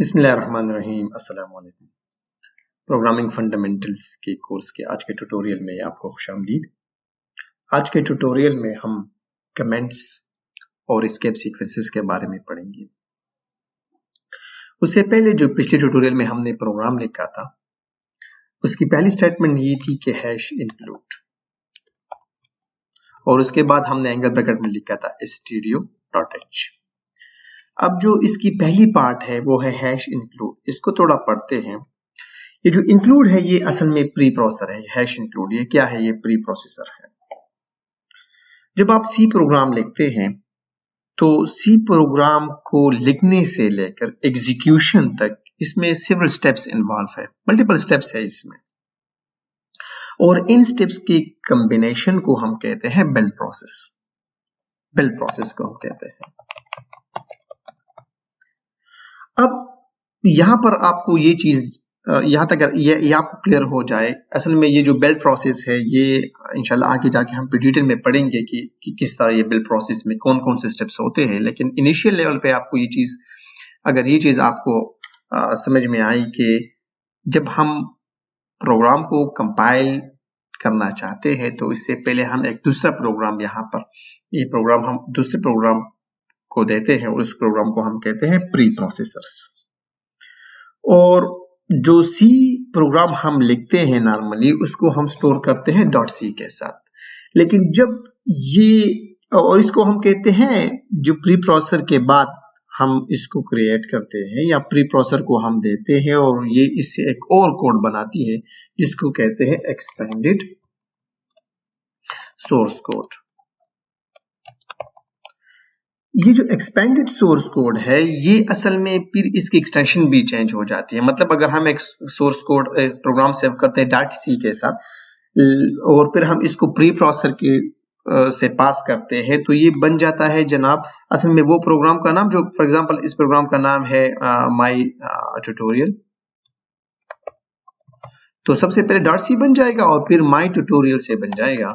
बिस्मिल्लाहिर्रहमानिर्रहीम। अस्सलाम वालेकुम। प्रोग्रामिंग फंडामेंटल्स के कोर्स के आज के ट्यूटोरियल में आपको खुशामदीद। आज के ट्यूटोरियल में हम कमेंट्स और एस्केप सीक्वेंसेस के बारे में पढ़ेंगे। उससे पहले जो पिछले ट्यूटोरियल में हमने प्रोग्राम लिखा था, उसकी पहली स्टेटमेंट ये थी कि हैश इंक्लूड, और उसके बाद हमने एंगल ब्रैकेट में लिखा था stdio.h। अब जो इसकी पहली पार्ट है वो है हैश इंक्लूड। इसको थोड़ा पढ़ते हैं। ये जो इंक्लूड है ये असल में प्री प्रोसेसर है। हैश इंक्लूड ये क्या है? ये प्री प्रोसेसर है। जब आप सी प्रोग्राम लिखते हैं तो सी प्रोग्राम को लिखने से लेकर एग्जीक्यूशन तक इसमें सेवरल स्टेप्स इन्वॉल्व है, मल्टीपल स्टेप्स है इसमें, और इन स्टेप्स की कॉम्बिनेशन को हम कहते हैं बिल्ड प्रोसेस। बिल्ड प्रोसेस को हम कहते हैं। अब यहां पर आपको ये चीज यहां तक ये आपको क्लियर हो जाए, असल में ये जो बिल्ड प्रोसेस है ये इंशाल्लाह आगे जाके हम डिटेल में पढ़ेंगे कि किस तरह ये बिल्ड प्रोसेस में कौन कौन से स्टेप्स होते हैं। लेकिन इनिशियल लेवल पे आपको ये चीज, अगर ये चीज आपको समझ में आई कि जब हम प्रोग्राम को कंपाइल करना चाहते हैं तो इससे पहले हम एक दूसरा प्रोग्राम, यहाँ पर ये प्रोग्राम हम दूसरे प्रोग्राम को देते हैं और उस प्रोग्राम को हम कहते हैं प्री प्रोसेसर्स। और जो सी प्रोग्राम हम लिखते हैं नॉर्मली उसको हम स्टोर करते हैं .c के साथ। लेकिन जब ये, और इसको हम कहते हैं, जो प्री प्रोसेसर के बाद हम इसको क्रिएट करते हैं या प्री प्रोसेसर को हम देते हैं और ये इससे एक और कोड बनाती है जिसको कहते हैं एक्सपेंडेड सोर्स कोड। ये जो एक्सपेंडेड सोर्स कोड है ये असल में फिर इसकी एक्सटेंशन भी चेंज हो जाती है। मतलब अगर हम एक सोर्स कोड प्रोग्राम सेव करते हैं .c के साथ और फिर हम इसको प्री प्रोसेसर के से पास करते हैं तो ये बन जाता है जनाब असल में वो प्रोग्राम का नाम, जो फॉर एग्जांपल इस प्रोग्राम का नाम है माई ट्यूटोरियल। तो सबसे पहले .c बन जाएगा और फिर माई ट्यूटोरियल से बन जाएगा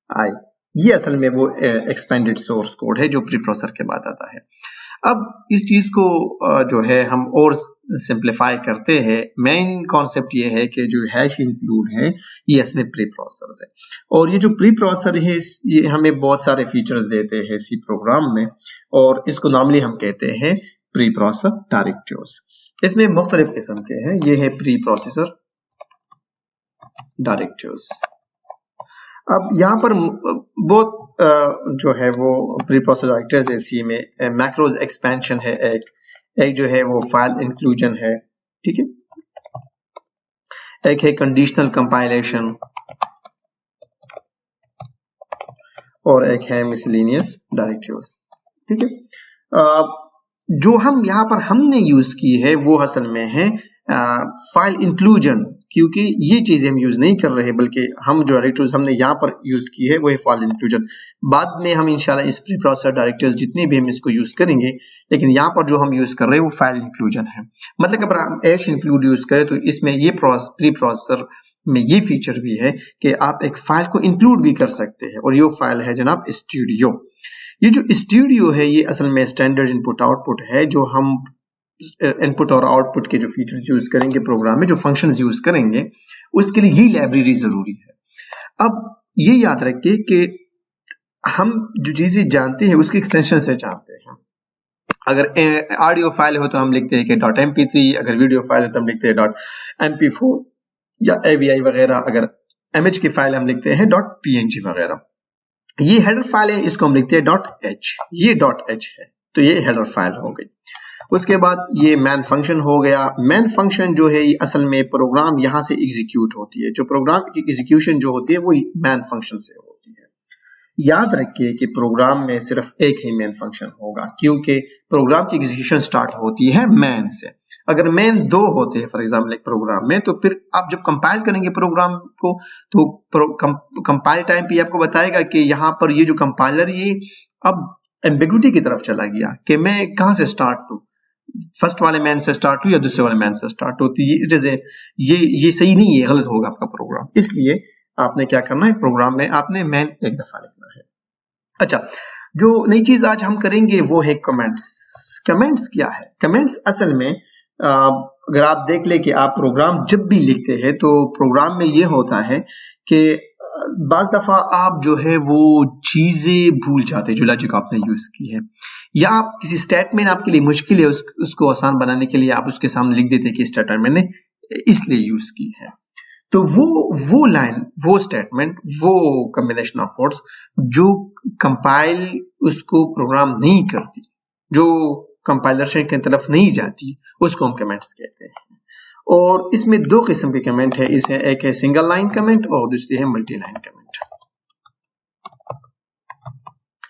.i। ये असल में वो एक्सपेंडेड सोर्स कोड है जो प्री प्रोसेसर के बाद आता है। अब इस चीज को जो है हम और सिंप्लीफाई करते हैं। मेन कॉन्सेप्ट ये है कि जो हैश इंक्लूड है ये असल में प्री प्रोसेसर है, और ये जो प्री प्रोसेसर है ये हमें बहुत सारे फीचर्स देते हैं सी प्रोग्राम में, और इसको नॉर्मली हम कहते हैं प्री प्रोसेसर डायरेक्टिव्स। इसमें मुख्तलिफ किस्म के हैं। ये है प्री प्रोसेसर डायरेक्टिव्स। अब यहाँ पर बहुत जो है वो प्री प्रोसेसर डायरेक्टरीज है सी में। मैक्रोज एक्सपेंशन है एक जो है वो फाइल इंक्लूजन है, ठीक है, एक है कंडीशनल कंपाइलेशन और एक है मिसलेनियस डायरेक्टिव्स, ठीक है। जो हम यहाँ पर हमने यूज की है वो असल में है फाइल इंक्लूजन, क्योंकि ये चीजें हम यूज नहीं कर रहे बल्कि हम जो डायरेक्टिव्स हमने यहाँ पर यूज की है वो है फाइल इंक्लूजन। बाद में हम इंशाल्लाह इस प्री प्रोसेसर डायरेक्टिव्स जितने भी हम इसको यूज करेंगे, लेकिन यहाँ पर जो हम यूज कर रहे हैं वो फाइल इंक्लूजन है। मतलब अगर हम हैश इंक्लूड यूज करें तो इसमें ये प्री प्रोसेसर में ये फीचर भी है कि आप एक फाइल को इंक्लूड भी कर सकते हैं, और ये फाइल है जनाब स्टूडियो। ये जो स्टूडियो है ये असल में स्टैंडर्ड इनपुट आउटपुट है। जो हम इनपुट और आउटपुट के जो फीचर्स यूज करेंगे प्रोग्राम में, जो फंक्शंस यूज करेंगे, उसके लिए ये लाइब्रेरी जरूरी है। अब ये याद रखिए कि हम जो चीजें जानते हैं उसकी एक्सटेंशन से जानते हैं। अगर ऑडियो फाइल हो तो हम लिखते हैं कि .mp3, अगर वीडियो फाइल हो तो हम लिखते हैं .mp4 या AVI वगैरह, अगर इमेज की फाइल हम लिखते हैं .png वगैरह। ये हेडर फाइल है, इसको हम लिखते हैं .h। ये .h है तो ये हेडर फाइल हो गई। उसके बाद ये मैन फंक्शन हो गया। मैन फंक्शन जो है ये असल में प्रोग्राम यहाँ से एग्जीक्यूट होती है। जो प्रोग्राम की एग्जीक्यूशन जो होती है वो मैन फंक्शन से होती है। याद रखिए कि प्रोग्राम में सिर्फ एक ही मैन फंक्शन होगा, क्योंकि प्रोग्राम की एग्जीक्यूशन स्टार्ट होती है मैन से। अगर मैन 2 होते हैं फॉर एग्जाम्पल एक प्रोग्राम में, तो फिर आप जब कंपाइल करेंगे प्रोग्राम को तो कंपाइल टाइम पे आपको बताएगा कि यहाँ पर ये जो कंपाइलर ये अब एम्बिग्युइटी की तरफ चला गया कि मैं कहाँ से स्टार्ट हूँ, फर्स्ट वाले मैन से स्टार्ट हो या दूसरे वाले मैन से स्टार्ट होती है। ये सही नहीं है, गलत होगा आपका प्रोग्राम। इसलिए आपने क्या करना है, प्रोग्राम में आपने मैन एक दफा लिखना है। अच्छा, जो नई चीज आज हम करेंगे वो है कमेंट्स। कमेंट्स क्या है? कमेंट्स असल में अगर आप देख ले कि आप प्रोग्राम जब भी लिखते हैं तो प्रोग्राम में ये होता है कि बाज दफा आप जो है वो चीजें भूल जाते हैं जो लॉजिक आपने यूज की है, या आप किसी स्टेटमेंट आपके लिए मुश्किल है, उसको आसान बनाने के लिए आप उसके सामने लिख देते हैं कि स्टेटमेंट मैंने इसलिए यूज की है। तो वो लाइन, वो स्टेटमेंट, वो कॉम्बिनेशन ऑफ वर्ड्स जो कंपाइल उसको प्रोग्राम नहीं करती, जो कंपाइलर की तरफ नहीं जाती, उसको हम कमेंट्स कहते हैं। और इसमें दो किस्म के कमेंट है, इसे एक है सिंगल लाइन कमेंट और दूसरी है मल्टी लाइन कमेंट।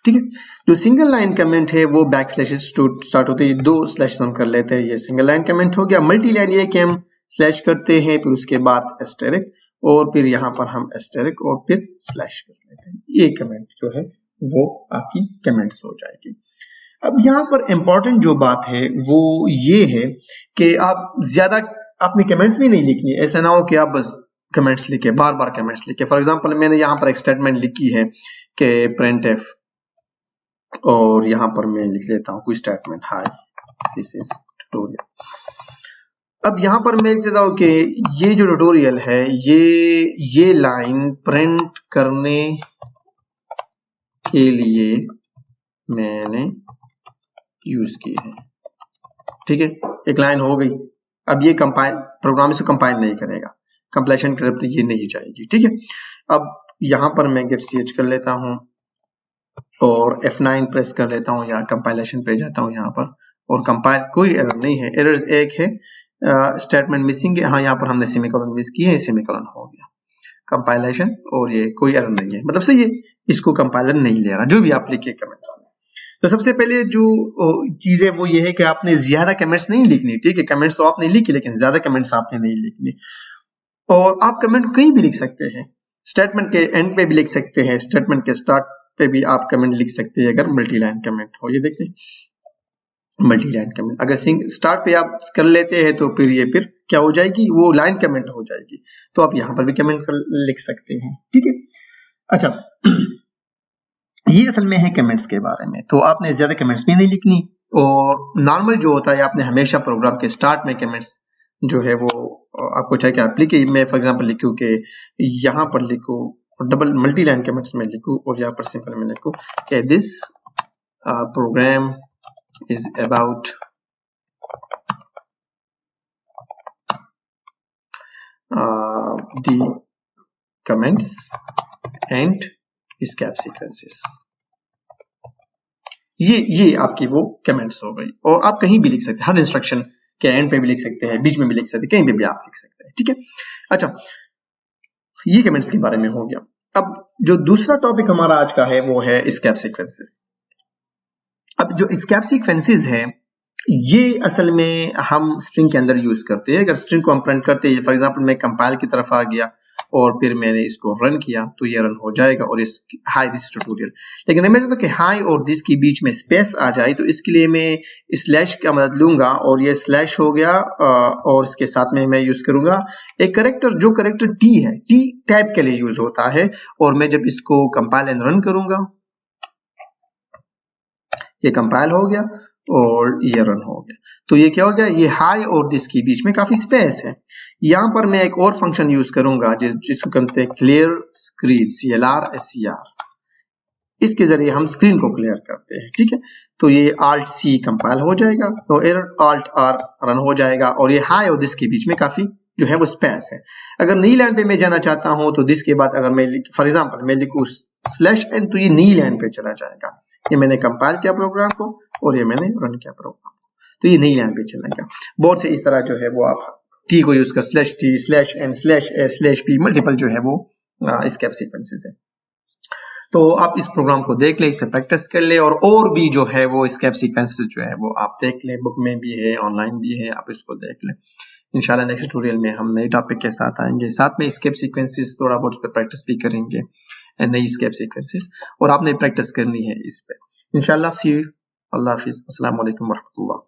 ठीक है, जो सिंगल लाइन कमेंट है वो बैक स्लैशेस स्टार्ट होते हैं, दो स्लैश हम कर लेते हैं, ये सिंगल लाइन कमेंट हो गया। मल्टी लाइन ये कि हम स्लैश करते हैं, फिर उसके बाद एस्टेरिक, और फिर यहां पर हम एस्टेरिक और फिर स्लैश कर लेते हैं। ये कमेंट जो है वो आपकी कमेंट्स हो जाएगी। अब यहाँ पर इंपॉर्टेंट जो बात है वो ये है कि आप ज्यादा अपनी कमेंट्स भी नहीं लिखनी, ऐसा ना हो कि आप बस कमेंट्स लिखे, बार बार कमेंट्स लिखे। फॉर एग्जांपल मैंने यहाँ पर एक स्टेटमेंट लिखी है कि प्रिंट एफ, और यहाँ पर मैं लिख लेता हूँ कोई statement, hi this is tutorial. अब यहाँ पर मैं लिख देता हूँ कि ये जो ट्यूटोरियल है ये लाइन प्रिंट करने के लिए मैंने यूज की है। ठीक है, एक लाइन हो गई। अब ये कंपाइल, प्रोग्राम इसको कंपाइल नहीं करेगा, कंपाइलेशन करते ये नहीं जाएगी। ठीक है, अब यहां पर मैं गेट ch कर लेता हूं और F9 प्रेस कर लेता हूं, या कंपाइलेशन पे जाता हूं यहाँ पर, और कंपाइल, कोई एरर नहीं है। एरर्स एक है स्टेटमेंट मिसिंग है, हाँ यहाँ पर हमने सेमीकोलन मिस किए, सेमीकोलन हो गया कंपाइलेशन, और ये कोई एरर नहीं है, मतलब से ये इसको कंपाइलर नहीं ले रहा जो भी आप लिखे कमेंट्स में। तो सबसे पहले जो चीज है वो ये है कि आपने ज्यादा कमेंट्स नहीं लिखनी। ठीक है, कमेंट्स तो आपने लिखी लेकिन ज्यादा कमेंट्स आपने नहीं लिखनी। और आप कमेंट कहीं भी लिख सकते हैं, स्टेटमेंट के एंड पे भी लिख सकते हैं, स्टेटमेंट के स्टार्ट पे भी आप कमेंट लिख सकते हैं अगर मल्टी लाइन कमेंट हो। ये देखिए मल्टी लाइन कमेंट, अगर स्टार्ट पे आप कर लेते हैं तो फिर क्या हो जाएगी, वो लाइन कमेंट हो जाएगी। तो आप यहाँ पर भी कमेंट लिख सकते हैं। ठीक है, अच्छा ये असल में है कमेंट्स के बारे में। तो आपने ज्यादा कमेंट्स भी नहीं लिखनी, और नॉर्मल जो होता है आपने हमेशा प्रोग्राम के स्टार्ट में कमेंट्स जो है वो आपको चाहिए कि आप लिखिए। मैं फॉर एग्जांपल लिखूं कि यहाँ पर लिखूं डबल मल्टी लाइन कमेंट्स में लिखूं, और यहाँ पर सिंपल में लिखूं कि this program is about the comments and escape sequences. ये आपकी वो कमेंट्स हो गई, और आप कहीं भी लिख सकते हैं, हर इंस्ट्रक्शन के एंड पे भी लिख सकते हैं, बीच में भी लिख सकते हैं, कहीं पे भी आप लिख सकते हैं। ठीक है, अच्छा ये कमेंट्स के बारे में हो गया। अब जो दूसरा टॉपिक हमारा आज का है वो है escape सीक्वेंसेस। अब जो escape सीक्वेंसेस है ये असल में हम स्ट्रिंग के अंदर यूज करते हैं। अगर स्ट्रिंग को हम प्रिंट करते हैं, फॉर एग्जांपल मैं कंपाइल की तरफ आ गया और फिर मैंने इसको रन किया तो ये रन हो जाएगा, और इस हाई दिस ट्यूटोरियल। लेकिन मैं चाहता हूं कि हाई और दिस के बीच में स्पेस आ जाए, तो इसके लिए मैं स्लैश का मदद लूंगा, और ये स्लैश हो गया, और इसके साथ में मैं यूज करूंगा एक करेक्टर, जो करेक्टर टी है, टी टाइप के लिए यूज होता है। और मैं जब इसको कंपाइल एंड रन करूंगा, ये कंपाइल हो गया और ये रन हो गया। तो ये क्या हो गया, ये हाई और दिस के बीच में काफी स्पेस है। यहां पर मैं एक और फंक्शन यूज करूंगा जिसको कहते हैं क्लियर स्क्रीन, CLR SCR। इसके जरिए हम स्क्रीन को क्लियर करते हैं। ठीक है, तो ये Alt C कंपाइल हो जाएगा, तो Alt R रन हो जाएगा, और ये हाई और दिस के बीच में काफी जो है वो स्पेस है। अगर नई लाइन पे मैं जाना चाहता हूं तो दिस के बाद अगर मैं फॉर एग्जांपल मैं लिखूं /n, तो ये नई लाइन पे चला जाएगा। ये मैंने कंपाइल किया प्रोग्राम को, और ये मैंने रन किया प्रोग्राम को, तो ये नई लाइन पे चलेगा। बोर्ड से इस तरह जो है वो आप टी को यूज कर /t /n /s/p मल्टीपल जो है वो escape सीक्वेंसेस है। तो आप इस प्रोग्राम को देख लें, इस पे प्रैक्टिस कर ले, और भी जो है वो escape सीक्वेंसेस जो है वो आप देख लें, बुक में भी है, ऑनलाइन भी है, आप इसको देख लें। इंशाल्लाह नेक्स्ट ट्यूटोरियल में हम नए टॉपिक के साथ आएंगे, साथ में escape सीक्वेंसेस थोड़ा बहुत उस पर प्रैक्टिस भी करेंगे, नई escape सीक्वेंसेस, और आपने प्रैक्टिस करनी है इस पे इंशाल्लाह। सी यू, अल्लाह हाफिज, अस्सलाम वालेकुम व रहमतुल्लाह।